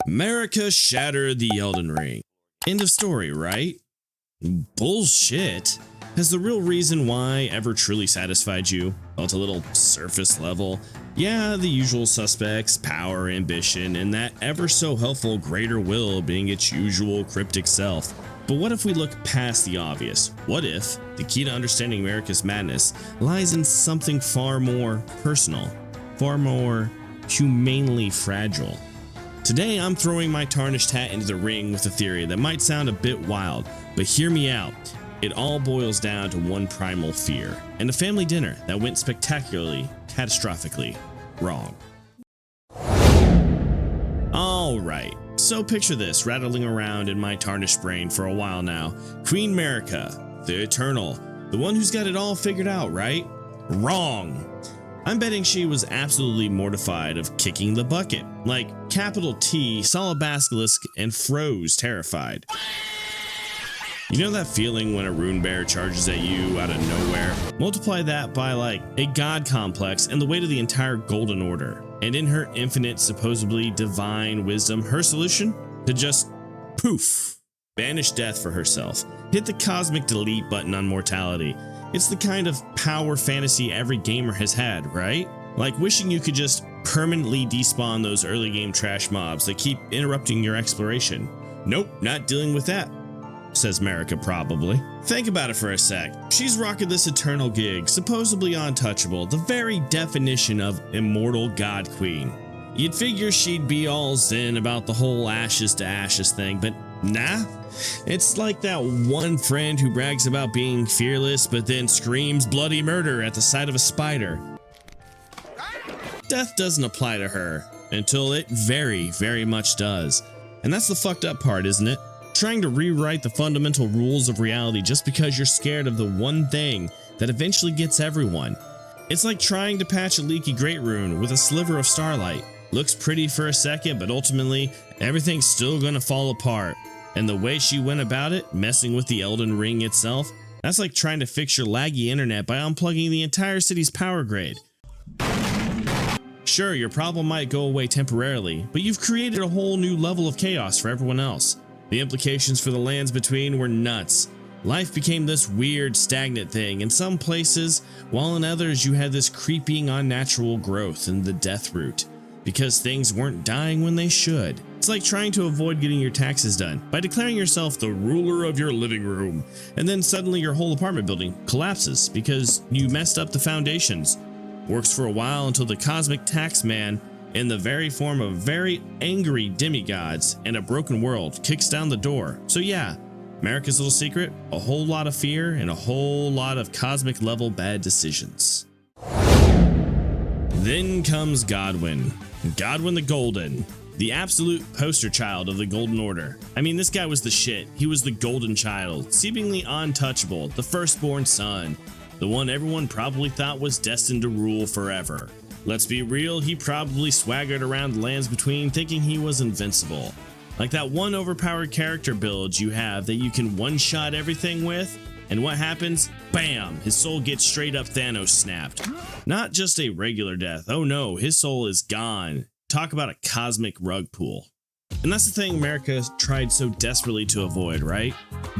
Marika shattered the Elden Ring. End of story, right? Bullshit. Has the real reason why ever truly satisfied you? Felt a little surface level? Yeah, the usual suspects, power, ambition, and that ever so helpful greater will being its usual cryptic self. But what if we look past the obvious? What if the key to understanding Marika's madness lies in something far more personal, far more humanely fragile? Today I'm throwing my tarnished hat into the ring with a theory that might sound a bit wild, but hear me out. It all boils down to one primal fear, and a family dinner that went spectacularly, catastrophically wrong. Alright, so picture this rattling around in my tarnished brain for a while now. Queen Marika, the Eternal, the one who's got it all figured out, right? Wrong! I'm betting she was absolutely mortified of kicking the bucket, like capital T saw a basilisk and froze terrified. You know that feeling when a rune bear charges at you out of nowhere? Multiply that by like a god complex and the weight of the entire Golden Order. And in her infinite, supposedly divine wisdom, her solution? To just poof, banish death for herself. Hit the cosmic delete button on mortality. It's the kind of power fantasy every gamer has had, right? Like wishing you could just permanently despawn those early game trash mobs that keep interrupting your exploration. Nope, not dealing with that, says Marika probably. Think about it for a sec. She's rocking this eternal gig, supposedly untouchable, the very definition of immortal god queen. You'd figure she'd be all zen about the whole ashes to ashes thing, but nah. It's like that one friend who brags about being fearless but then screams bloody murder at the sight of a spider. Death doesn't apply to her until it very, very much does. And that's the fucked up part, isn't it? Trying to rewrite the fundamental rules of reality just because you're scared of the one thing that eventually gets everyone. It's like trying to patch a leaky great rune with a sliver of starlight. Looks pretty for a second, but ultimately everything's still gonna fall apart. And the way she went about it, messing with the Elden Ring itself, that's like trying to fix your laggy internet by unplugging the entire city's power grid. Sure, your problem might go away temporarily, but you've created a whole new level of chaos for everyone else. The implications for the lands between were nuts. Life became this weird, stagnant thing in some places, while in others you had this creeping, unnatural growth in the death route, because things weren't dying when they should. It's like trying to avoid getting your taxes done by declaring yourself the ruler of your living room, and then suddenly your whole apartment building collapses because you messed up the foundations. Works for a while until the cosmic tax man, in the very form of very angry demigods and a broken world, kicks down the door. So yeah, Marika's little secret, a whole lot of fear and a whole lot of cosmic level bad decisions. Then comes Godwyn the Golden, the absolute poster child of the Golden Order. I mean, this guy was the shit. He was the golden child, seemingly untouchable, the firstborn son, the one everyone probably thought was destined to rule forever. Let's be real, he probably swaggered around the lands between thinking he was invincible. Like that one overpowered character build you have that you can one-shot everything with, and what happens? Bam! His soul gets straight up Thanos snapped. Not just a regular death, oh no, his soul is gone. Talk about a cosmic rug pull. And that's the thing Marika tried so desperately to avoid, right?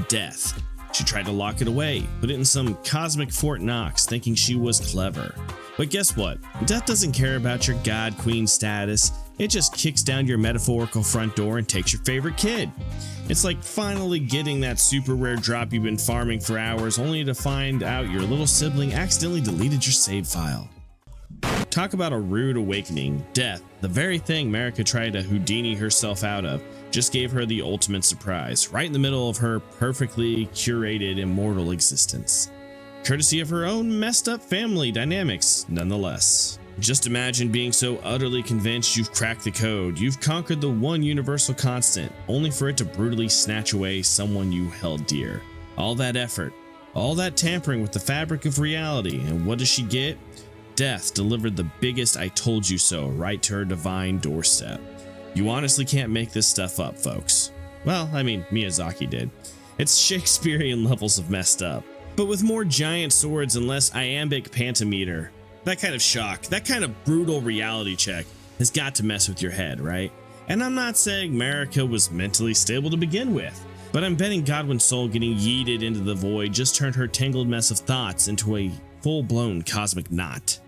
Death. She tried to lock it away, put it in some cosmic Fort Knox, thinking she was clever. But guess what? Death doesn't care about your god queen status. It just kicks down your metaphorical front door and takes your favorite kid. It's like finally getting that super rare drop you've been farming for hours only to find out your little sibling accidentally deleted your save file. Talk about a rude awakening. Death, the very thing Marika tried to Houdini herself out of, just gave her the ultimate surprise, right in the middle of her perfectly curated immortal existence. Courtesy of her own messed up family dynamics, nonetheless. Just imagine being so utterly convinced you've cracked the code, you've conquered the one universal constant, only for it to brutally snatch away someone you held dear. All that effort, all that tampering with the fabric of reality, and what does she get? Death delivered the biggest I told you so right to her divine doorstep. You honestly can't make this stuff up, folks. Well, I mean, Miyazaki did. It's Shakespearean levels of messed up, but with more giant swords and less iambic pentameter. That kind of shock, that kind of brutal reality check has got to mess with your head, right? And I'm not saying Marika was mentally stable to begin with, but I'm betting Godwyn's soul getting yeeted into the void just turned her tangled mess of thoughts into a full-blown cosmic knot.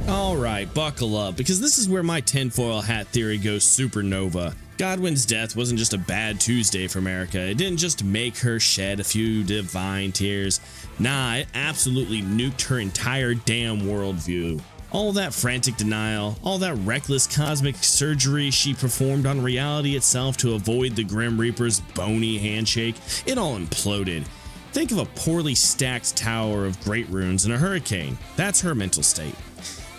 Alright, buckle up, because this is where my tinfoil hat theory goes supernova. Godwyn's death wasn't just a bad Tuesday for Marika. It didn't just make her shed a few divine tears. Nah, it absolutely nuked her entire damn worldview. All that frantic denial, all that reckless cosmic surgery she performed on reality itself to avoid the Grim Reaper's bony handshake, it all imploded. Think of a poorly stacked tower of great runes in a hurricane. That's her mental state.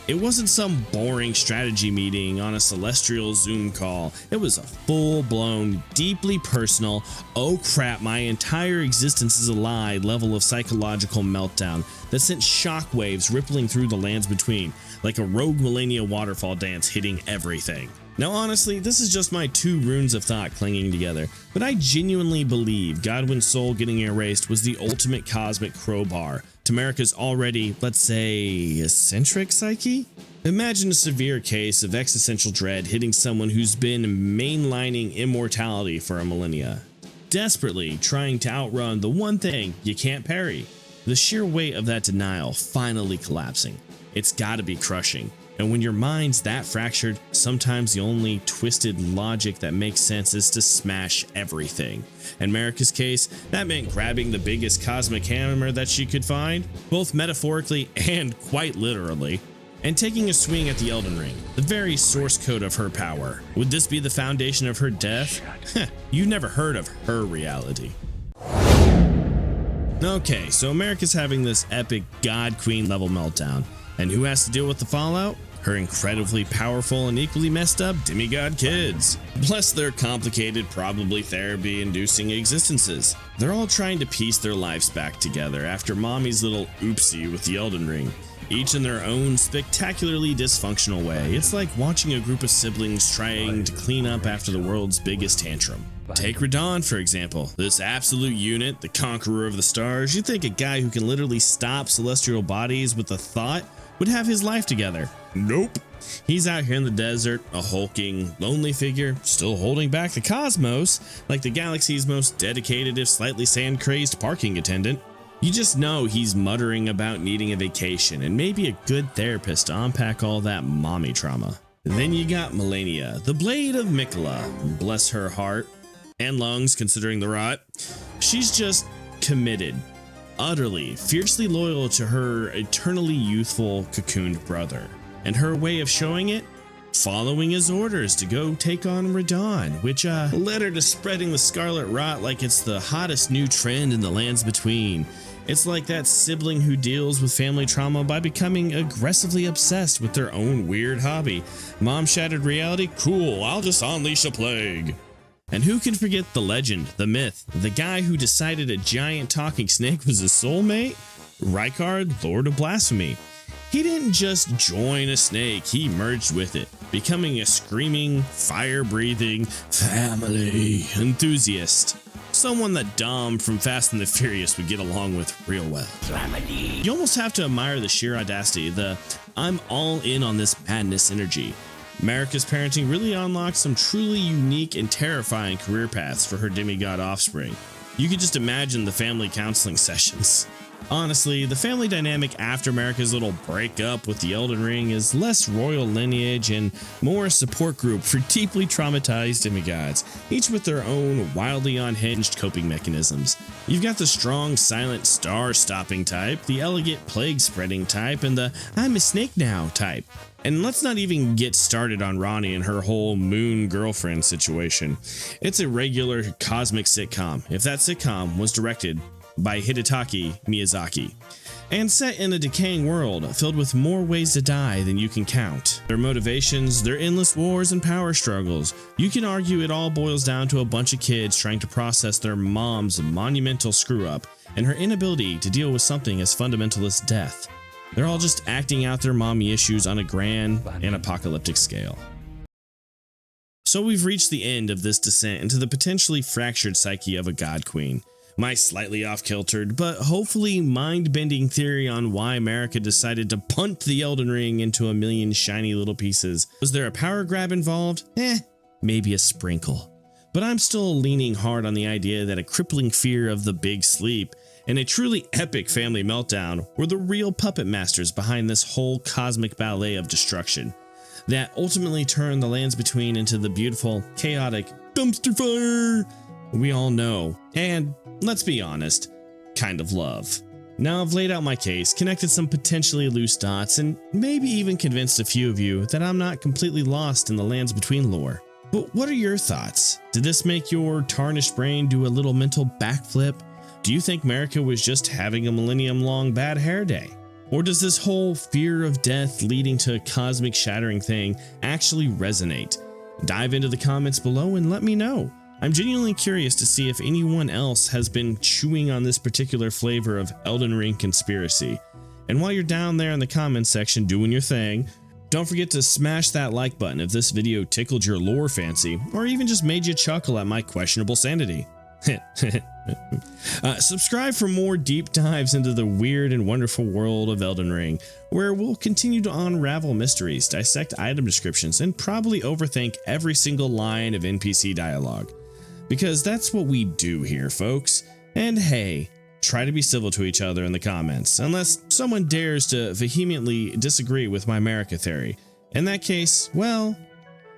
It wasn't some boring strategy meeting on a celestial Zoom call. It was a full-blown, deeply personal, oh crap, my entire existence is a lie level of psychological meltdown that sent shockwaves rippling through the lands between, like a rogue Malenia waterfall dance hitting everything. Now honestly, this is just my two runes of thought clinging together, but I genuinely believe Godwyn's soul getting erased was the ultimate cosmic crowbar to Marika's already, let's say, eccentric psyche? Imagine a severe case of existential dread hitting someone who's been mainlining immortality for a millennia, desperately trying to outrun the one thing you can't parry. The sheer weight of that denial finally collapsing. It's gotta be crushing. And when your mind's that fractured, sometimes the only twisted logic that makes sense is to smash everything. In Marika's case, that meant grabbing the biggest cosmic hammer that she could find, both metaphorically and quite literally, and taking a swing at the Elden Ring, the very source code of her power. Would this be the foundation of her death? You never heard of her reality. Okay, so Marika's having this epic God Queen level meltdown, and who has to deal with the fallout? Her incredibly powerful and equally messed up demigod kids. Bless their complicated, probably therapy-inducing existences. They're all trying to piece their lives back together after mommy's little oopsie with the Elden Ring, each in their own spectacularly dysfunctional way. It's like watching a group of siblings trying to clean up after the world's biggest tantrum. Take Radahn, for example, this absolute unit, the Conqueror of the Stars. You think a guy who can literally stop celestial bodies with a thought would have his life together. Nope. He's out here in the desert, a hulking, lonely figure, still holding back the cosmos, like the galaxy's most dedicated if slightly sand-crazed parking attendant. You just know he's muttering about needing a vacation and maybe a good therapist to unpack all that mommy trauma. Then you got Malenia, the Blade of Miquella, bless her heart and lungs considering the rot. She's just committed. Utterly, fiercely loyal to her eternally youthful, cocooned brother. And her way of showing it? Following his orders to go take on Radahn, which led her to spreading the scarlet rot like it's the hottest new trend in the lands between. It's like that sibling who deals with family trauma by becoming aggressively obsessed with their own weird hobby. Mom shattered reality? Cool, I'll just unleash a plague. And who can forget the legend, the myth, the guy who decided a giant talking snake was his soulmate? Rykard, Lord of Blasphemy. He didn't just join a snake, he merged with it, becoming a screaming, fire-breathing family enthusiast. Someone that Dom from Fast and the Furious would get along with real well. You almost have to admire the sheer audacity, the I'm all in on this madness energy. Marika's parenting really unlocked some truly unique and terrifying career paths for her demigod offspring. You could just imagine the family counseling sessions. Honestly, the family dynamic after Marika's little breakup with the Elden Ring is less royal lineage and more a support group for deeply traumatized demigods, each with their own wildly unhinged coping mechanisms. You've got the strong, silent, star-stopping type, the elegant, plague-spreading type, and the I'm a snake now type. And let's not even get started on Ronnie and her whole moon girlfriend situation. It's a regular cosmic sitcom, if that sitcom was directed by Hidetaka Miyazaki, and set in a decaying world filled with more ways to die than you can count. Their motivations, their endless wars and power struggles. You can argue it all boils down to a bunch of kids trying to process their mom's monumental screw-up and her inability to deal with something as fundamental as death. They're all just acting out their mommy issues on a grand and apocalyptic scale. So we've reached the end of this descent into the potentially fractured psyche of a god queen. My slightly off-kiltered, but hopefully mind-bending theory on why Marika decided to punt the Elden Ring into a million shiny little pieces. Was there a power grab involved? Maybe a sprinkle. But I'm still leaning hard on the idea that a crippling fear of the big sleep and a truly epic family meltdown were the real puppet masters behind this whole cosmic ballet of destruction that ultimately turned the lands between into the beautiful, chaotic dumpster fire we all know, and let's be honest, kind of love. Now I've laid out my case, connected some potentially loose dots, and maybe even convinced a few of you that I'm not completely lost in the lands between lore. But what are your thoughts? Did this make your tarnished brain do a little mental backflip? Do you think Marika was just having a millennium-long bad hair day? Or does this whole fear of death leading to a cosmic shattering thing actually resonate? Dive into the comments below and let me know. I'm genuinely curious to see if anyone else has been chewing on this particular flavor of Elden Ring conspiracy. And while you're down there in the comments section doing your thing, don't forget to smash that like button if this video tickled your lore fancy, or even just made you chuckle at my questionable sanity. Subscribe for more deep dives into the weird and wonderful world of Elden Ring, where we'll continue to unravel mysteries, dissect item descriptions, and probably overthink every single line of NPC dialogue. Because that's what we do here, folks. And hey, try to be civil to each other in the comments, unless someone dares to vehemently disagree with my Marika theory. In that case, well,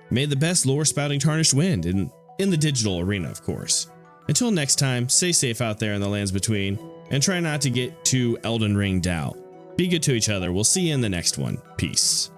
may the best lore spouting tarnished win, in the digital arena, of course. Until next time, stay safe out there in the lands between, and try not to get too Elden Ringed out. Be good to each other. We'll see you in the next one. Peace.